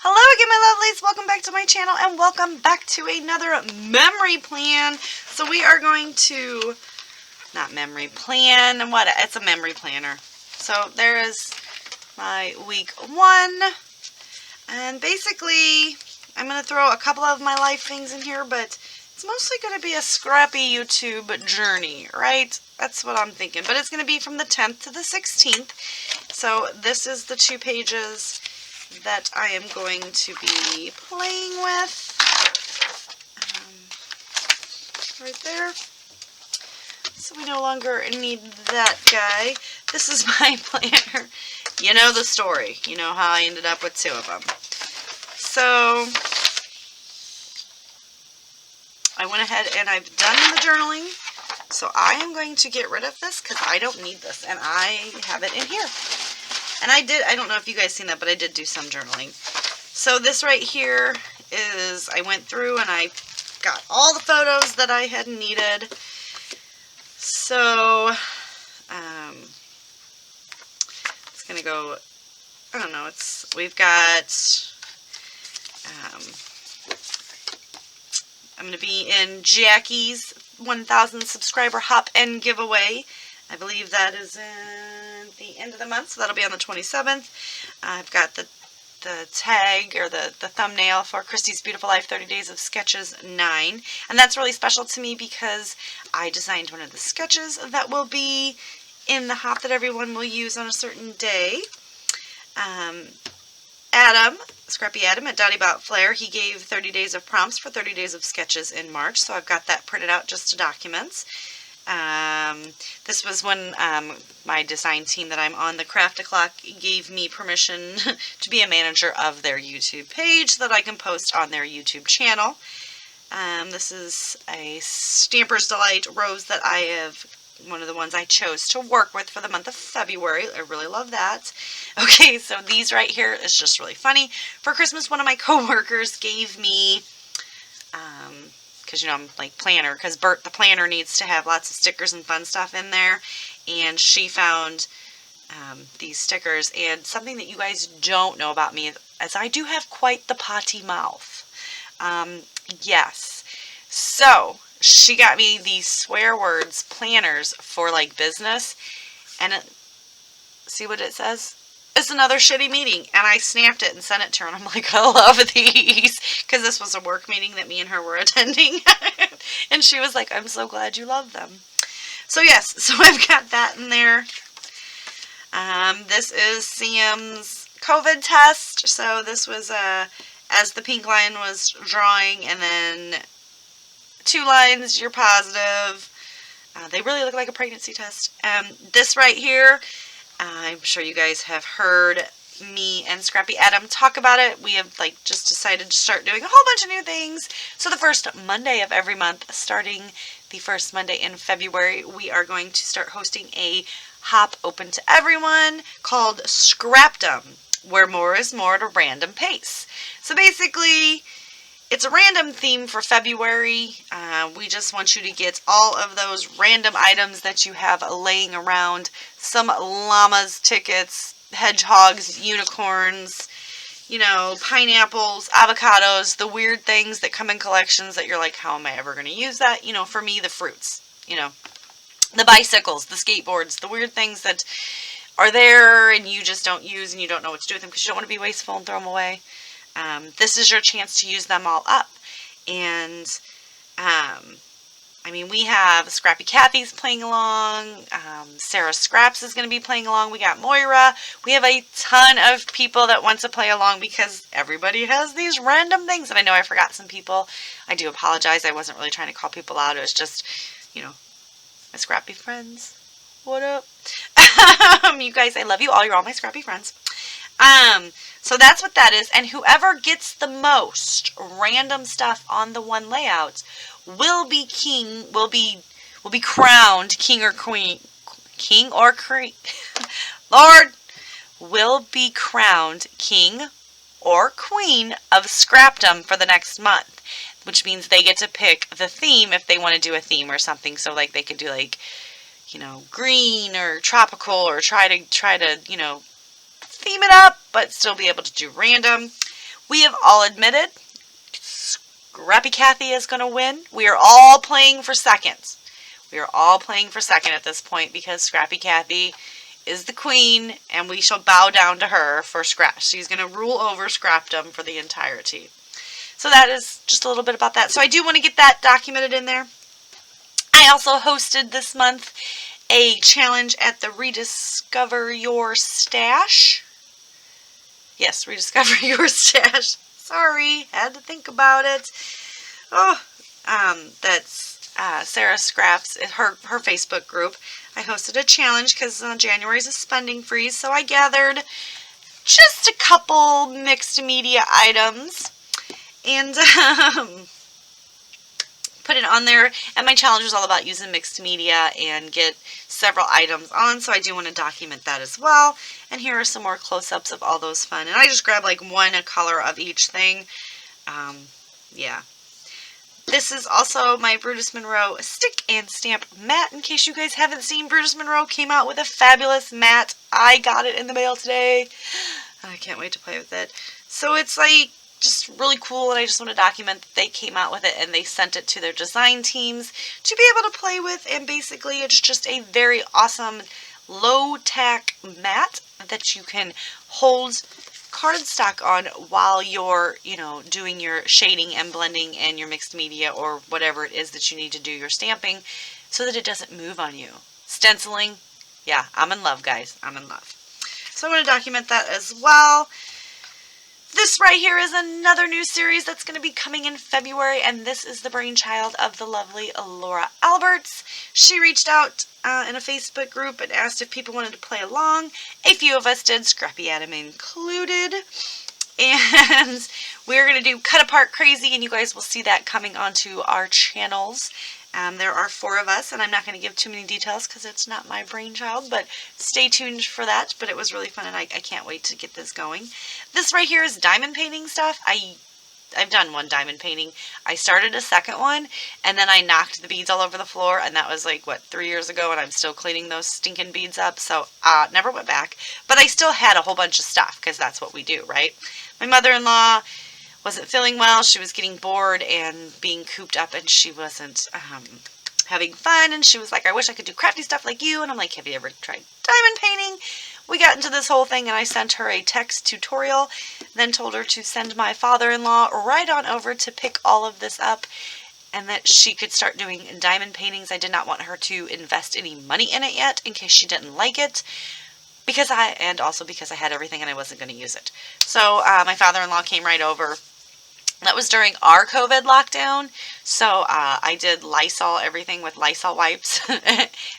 Hello again, my lovelies. Welcome back to my channel and welcome back to another memory plan. So we are going to, not memory plan, it's a memory planner. So there is my week 1. And basically, I'm going to throw a couple of my life things in here, but it's mostly going to be a scrappy YouTube journey, right? That's what I'm thinking. But it's going to be from the 10th to the 16th. So this is the 2 pages that I am going to be playing with. Right there. So we no longer need that guy. This is my planner. You know the story. You know how I ended up with 2 of them. So I went ahead and I've done the journaling. So I am going to get rid of this because I don't need this. And I have it in here. And I don't know if you guys seen that, but I did do some journaling. So this right here is, I went through and I got all the photos that I had needed. So, it's going to go, I don't know, we've got, I'm going to be in Jackie's 1,000 subscriber hop and giveaway. I believe that is in the end of the month, so that'll be on the 27th. I've got the tag or the thumbnail for Christy's Beautiful Life 30 Days of Sketches 9. And that's really special to me because I designed one of the sketches that will be in the hop that everyone will use on a certain day. Adam, Scrappy Adam at Dottie Bot Flair, he gave 30 days of prompts for 30 days of sketches in March, so I've got that printed out just to documents. This was when my design team that I'm on, the Craft O'Clock, gave me permission to be a manager of their YouTube page so that I can post on their YouTube channel. This is a Stamper's Delight rose that I have, one of the ones I chose to work with for the month of February. I really love that. Okay, so these right here is just really funny. For Christmas, one of my coworkers gave me, because, you know, I'm like planner, because Bert the planner needs to have lots of stickers and fun stuff in there, and she found these stickers, and something that you guys don't know about me is I do have quite the potty mouth. Yes, so she got me these swear words planners for like business, and see what it says? It's another shitty meeting, and I snapped it and sent it to her, and I'm like, I love these, because this was a work meeting that me and her were attending, and she was like, I'm so glad you love them. So yes, so I've got that in there. This is Sam's COVID test, so this was as the pink line was drawing, and then 2 lines, you're positive. They really look like a pregnancy test. This right here, I'm sure you guys have heard me and Scrappy Adam talk about it. We have like just decided to start doing a whole bunch of new things. So the first Monday of every month, starting the first Monday in February, we are going to start hosting a hop open to everyone called Scrapdom, where more is more at a random pace. So basically, it's a random theme for February. We just want you to get all of those random items that you have laying around. Some llamas, tickets, hedgehogs, unicorns, you know, pineapples, avocados, the weird things that come in collections that you're like, how am I ever going to use that? You know, for me, the fruits, you know, the bicycles, the skateboards, the weird things that are there and you just don't use and you don't know what to do with them because you don't want to be wasteful and throw them away. This is your chance to use them all up. And, I mean, we have Scrappy Kathy's playing along. Sarah Scraps is going to be playing along. We got Moira. We have a ton of people that want to play along because everybody has these random things. And I know I forgot some people. I do apologize. I wasn't really trying to call people out. It was just, you know, my Scrappy friends. What up? You guys, I love you all. You're all my Scrappy friends. So that's what that is, and whoever gets the most random stuff on the one layout will be crowned king or queen, Lord, will be crowned king or queen of Scrapdom for the next month, which means they get to pick the theme if they want to do a theme or something. So like they could do like, you know, green or tropical, or try to, you know, theme it up, but still be able to do random. we have all admitted Scrappy Kathy is going to win. We are all playing for second. We are all playing for second at this point because Scrappy Kathy is the queen, and we shall bow down to her for Scrap. She's going to rule over Scrapdom for the entirety. So that is just a little bit about that. So I do want to get that documented in there. I also hosted this month a challenge at the Rediscover Your Stash. Yes, Rediscover Your Stash. Sorry, had to think about it. Oh, that's Sarah Scraps, her Facebook group. I hosted a challenge because January is a spending freeze, so I gathered just a couple mixed media items and put it on there. And my challenge was all about using mixed media and get several items on, so I do want to document that as well. And here are some more close-ups of all those fun. And I just grabbed like one color of each thing. Yeah. This is also my Brutus Monroe stick and stamp mat. In case you guys haven't seen, Brutus Monroe came out with a fabulous mat. I got it in the mail today. I can't wait to play with it. So it's like just really cool, and I just want to document that they came out with it and they sent it to their design teams to be able to play with. And basically it's just a very awesome low-tack mat that you can hold cardstock on while you're, doing your shading and blending and your mixed media or whatever it is that you need to do your stamping, so that it doesn't move on you. Stenciling, yeah, I'm in love, guys. I'm in love. So I want to document that as well. This right here is another new series that's going to be coming in February, and this is the brainchild of the lovely Laura Alberts. She reached out in a Facebook group and asked if people wanted to play along. A few of us did, Scrappy Adam included. And we're going to do Cut Apart Crazy, and you guys will see that coming onto our channels. There are 4 of us, and I'm not going to give too many details because it's not my brainchild, but stay tuned for that. But it was really fun, and I can't wait to get this going. This right here is diamond painting stuff. I've done one diamond painting. I started a second one, and then I knocked the beads all over the floor, and that was like, 3 years ago, and I'm still cleaning those stinking beads up, so never went back. But I still had a whole bunch of stuff, because that's what we do, right? My mother-in-law wasn't feeling well. She was getting bored and being cooped up, and she wasn't having fun, and she was like, I wish I could do crafty stuff like you. And I'm like, have you ever tried diamond painting? We got into this whole thing, and I sent her a text tutorial, then told her to send my father-in-law right on over to pick all of this up, and that she could start doing diamond paintings. I did not want her to invest any money in it yet, in case she didn't like it, and also because I had everything and I wasn't going to use it. So my father-in-law came right over. That was during our COVID lockdown, so I did Lysol everything with Lysol wipes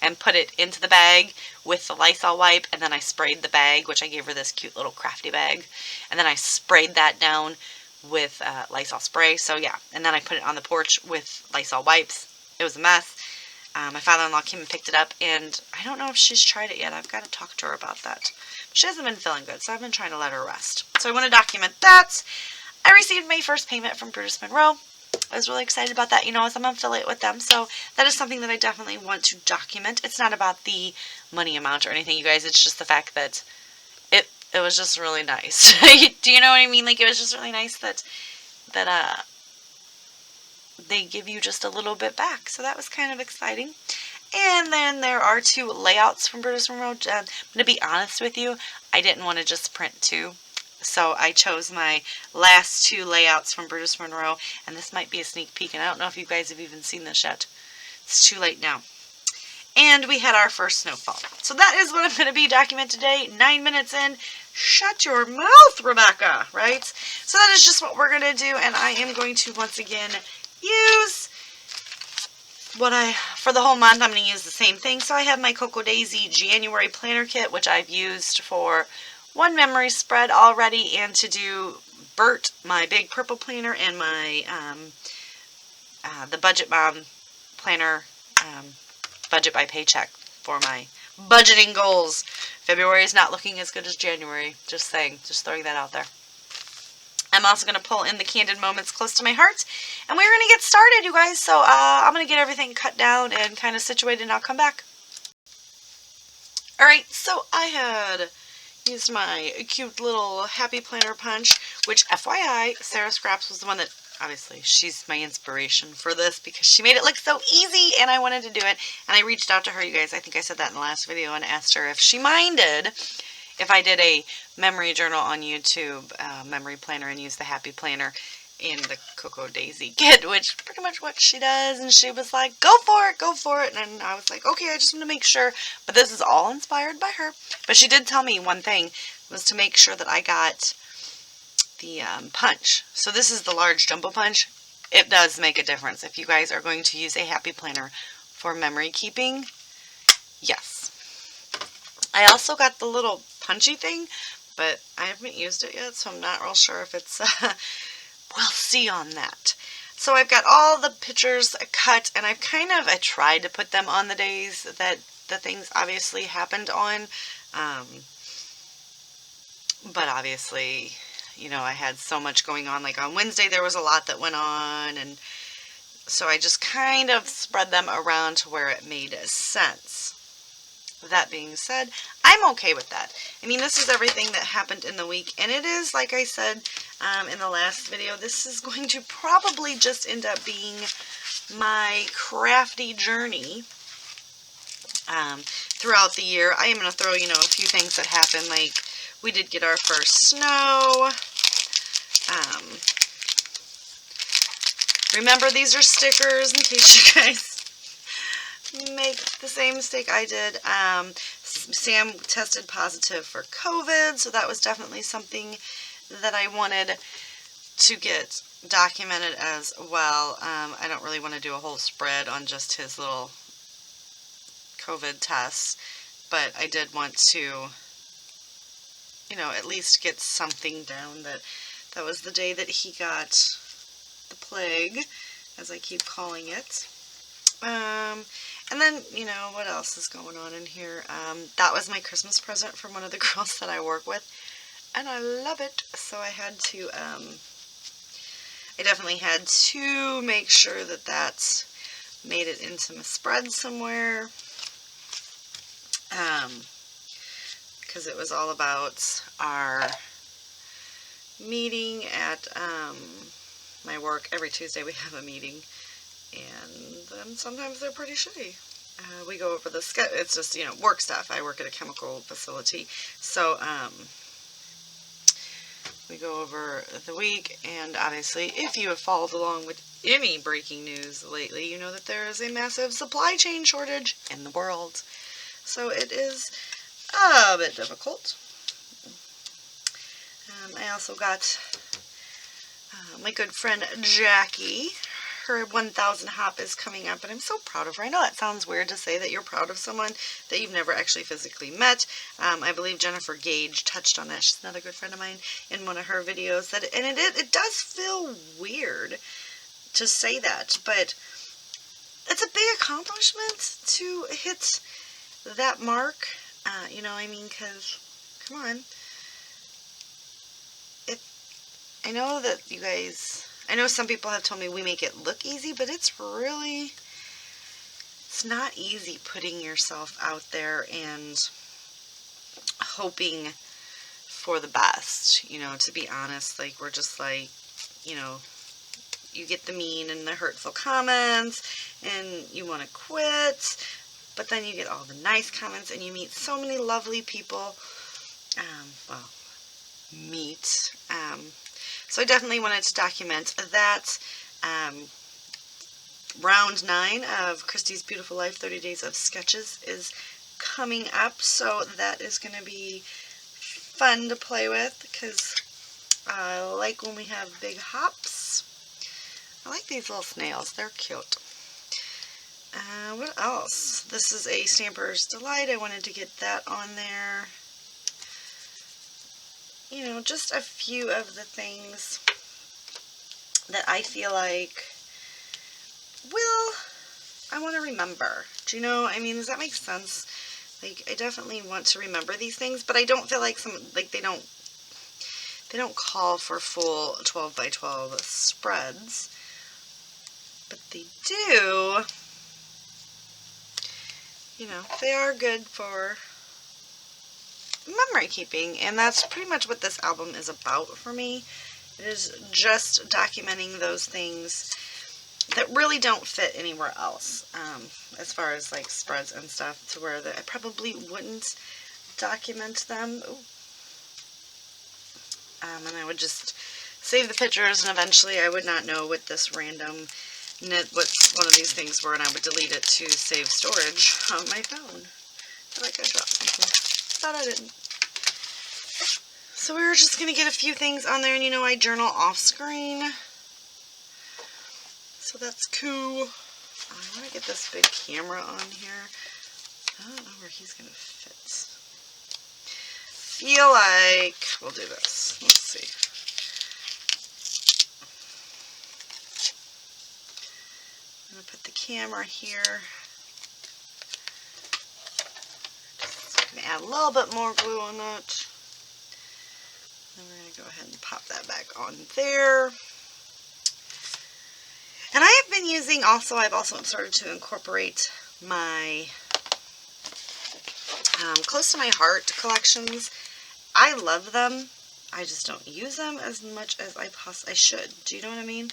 and put it into the bag with the Lysol wipe, and then I sprayed the bag, which I gave her this cute little crafty bag, and then I sprayed that down with Lysol spray. So yeah, and then I put it on the porch with Lysol wipes. It was a mess. My father-in-law came and picked it up, and I don't know if she's tried it yet. I've got to talk to her about that. She hasn't been feeling good, so I've been trying to let her rest. So I want to document that. I received my first payment from Brutus Monroe. I was really excited about that. As I'm an affiliate with them, so that is something that I definitely want to document. It's not about the money amount or anything, you guys. It's just the fact that it was just really nice. Do you know what I mean? Like, it was just really nice that they give you just a little bit back. So that was kind of exciting. And then there are 2 layouts from Brutus Monroe. I'm going to be honest with you, I didn't want to just print 2. So I chose my last 2 layouts from Brutus Monroe, and this might be a sneak peek, and I don't know if you guys have even seen this yet. It's too late now. And we had our first snowfall. So that is what I'm going to be documenting today. 9 minutes in. Shut your mouth, Rebecca, right? So that is just what we're going to do, and I am going to once again use for the whole month. I'm going to use the same thing. So I have my Cocoa Daisy January Planner Kit, which I've used for 1 memory spread already, and to do Bert, my big purple planner, and my the Budget Mom planner, budget by paycheck for my budgeting goals. February is not looking as good as January. Just saying, just throwing that out there. I'm also going to pull in the candid moments close to my heart, and we're going to get started, you guys. So I'm going to get everything cut down and kind of situated, and I'll come back. Alright, so I had used my cute little Happy Planner punch, which FYI, Sarah Scraps was the one that, obviously, she's my inspiration for this because she made it look so easy and I wanted to do it. And I reached out to her, you guys, I think I said that in the last video, and asked her if she minded if I did a memory journal on YouTube, memory planner, and used the Happy Planner in the Cocoa Daisy kit, which pretty much what she does. And she was like, go for it, go for it. And I was like, okay, I just want to make sure. But this is all inspired by her. But she did tell me one thing, was to make sure that I got the punch. So this is the large jumbo punch. It does make a difference. If you guys are going to use a Happy Planner for memory keeping, yes. I also got the little punchy thing, but I haven't used it yet, so I'm not real sure if it's, we'll see on that. So I've got all the pictures cut, and I've I tried to put them on the days that the things obviously happened on, but obviously, you know, I had so much going on. Like on Wednesday there was a lot that went on, and so I just kind of spread them around to where it made sense. That being said, I'm okay with that. I mean, this is everything that happened in the week, and it is, like I said in the last video, this is going to probably just end up being my crafty journey throughout the year. I am going to throw, you know, a few things that happened, like we did get our first snow. Remember, these are stickers in case you guys make the same mistake I did. Sam tested positive for COVID, so that was definitely something that I wanted to get documented as well. I don't really want to do a whole spread on just his little COVID tests, but I did want to, you know, at least get something down that that was the day that he got the plague, as I keep calling it. And then, you know, what else is going on in here? That was my Christmas present from one of the girls that I work with, and I love it. So I had to, I definitely had to make sure that that made it into my spread somewhere, because it was all about our meeting at my work. Every Tuesday we have a meeting, and then sometimes they're pretty shitty. We go over the it's just, you know, work stuff. I work at a chemical facility, so we go over the week, and obviously if you have followed along with any breaking news lately, you know that there is a massive supply chain shortage in the world, so it is a bit difficult. I also got my good friend Jackie. Her 1,000 hop is coming up, and I'm so proud of her. I know that sounds weird to say that you're proud of someone that you've never actually physically met. I believe Jennifer Gage touched on that. She's another good friend of mine in one of her videos. And it does feel weird to say that, but it's a big accomplishment to hit that mark. You know, I mean, because, come on. I know that you guys, I know some people have told me we make it look easy, but it's really, it's not easy putting yourself out there and hoping for the best, you know, to be honest. Like, we're just like, you know, you get the mean and the hurtful comments, and you want to quit, but then you get all the nice comments, and you meet so many lovely people, well, meet, so I definitely wanted to document that. Round 9 of Christy's Beautiful Life 30 Days of Sketches is coming up, so that is going to be fun to play with, because I like when we have big hops. I like these little snails, they're cute. What else? This is a Stamper's Delight. I wanted to get that on there. You know, just a few of the things that I feel like, well, I want to remember. Do you know, I mean, does that make sense? Like, I definitely want to remember these things, but I don't feel like they don't call for full 12 by 12 spreads, but they do, you know, they are good for memory keeping, and that's pretty much what this album is about for me, It is just documenting those things that really don't fit anywhere else, as far as like spreads and stuff, to where I probably wouldn't document them. And I would just save the pictures, and eventually I would not know what this random knit, what one of these things were, and I would delete it to save storage on my phone. I feel like I dropped something. Thought I didn't. So we were just going to get a few things on there, and you know I journal off screen. So that's cool. I want to get this big camera on here. I don't know where he's going to fit. Feel like we'll do this. Let's see. I'm going to put the camera here. Just going to add a little bit more glue on it. And we're going to go ahead and pop that back on there. And I have been using I've also started to incorporate my Close to My Heart collections. I love them. I just don't use them as much as I should. Do you know what I mean?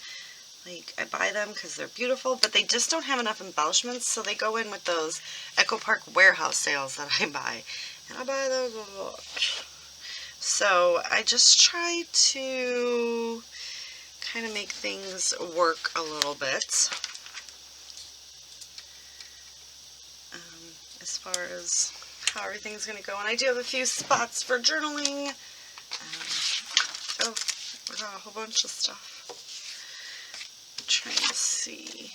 Like, I buy them because they're beautiful, but they just don't have enough embellishments, so they go in with those Echo Park warehouse sales that I buy. And I buy those a lot. So I just try to kind of make things work a little bit. As far as how everything's going to go. And I do have a few spots for journaling. Oh, I got a whole bunch of stuff. I'm trying to see.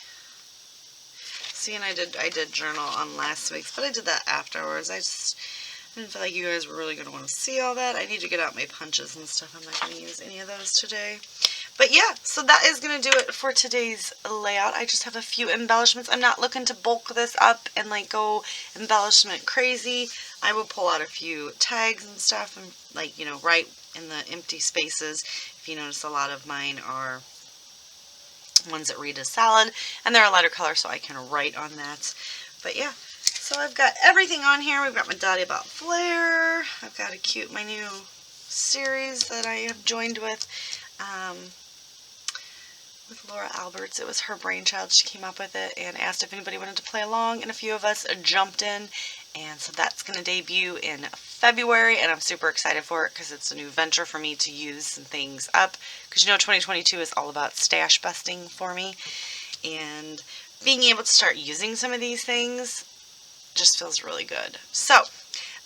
See, and I did journal on last week's, but I did that afterwards. I didn't feel like you guys were really going to want to see all that. I need to get out my punches and stuff. I'm not going to use any of those today. But yeah, so that is going to do it for today's layout. I just have a few embellishments. I'm not looking to bulk this up and like go embellishment crazy. I will pull out a few tags and stuff and like, you know, write in the empty spaces. If you notice, a lot of mine are ones that read as salad, and they're a lighter color, so I can write on that. But yeah, so I've got everything on here. We've got my Dottie About Flair. I've got my new series that I have joined with Laura Alberts. It was her brainchild. She came up with it and asked if anybody wanted to play along, and a few of us jumped in. And so that's going to debut in February, and I'm super excited for it because it's a new venture for me to use some things up. Because you know 2022 is all about stash busting for me, and being able to start using some of these things just feels really good. So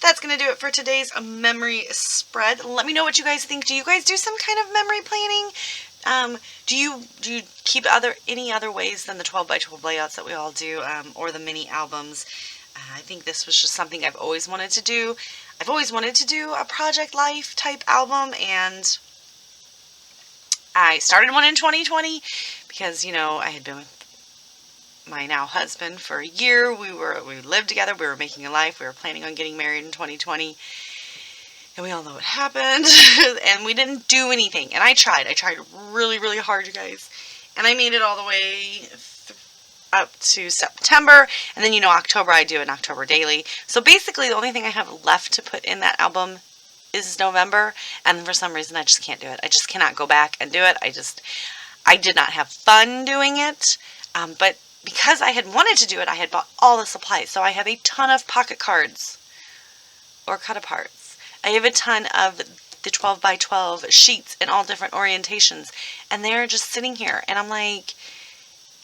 that's going to do it for today's memory spread. Let me know what you guys think. Do you guys do some kind of memory planning? Do you keep any other ways than the 12x12 layouts that we all do, or the mini albums? I think this was just something I've always wanted to do. I've always wanted to do a Project Life type album, and I started one in 2020 because, you know, I had been with my now husband for a year. We lived together. We were making a life. We were planning on getting married in 2020. And we all know what happened. And we didn't do anything. And I tried. I tried really, really hard, you guys. And I made it all the way up to September. And then, you know, October, I do an October daily. So basically, the only thing I have left to put in that album is November. And for some reason, I just can't do it. I just cannot go back and do it. I did not have fun doing it. But because I had wanted to do it, I had bought all the supplies. So I have a ton of pocket cards or cut-aparts. I have a ton of the 12x12 sheets in all different orientations, and they're just sitting here, and I'm like,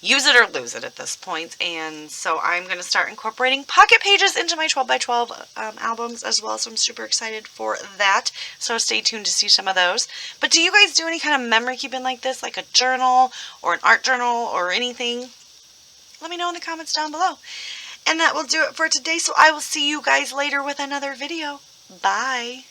use it or lose it at this point. And so I'm going to start incorporating pocket pages into my 12x12 albums as well, so I'm super excited for that. So stay tuned to see some of those. But do you guys do any kind of memory keeping like this, like a journal or an art journal or anything? Let me know in the comments down below. And that will do it for today, so I will see you guys later with another video. Bye.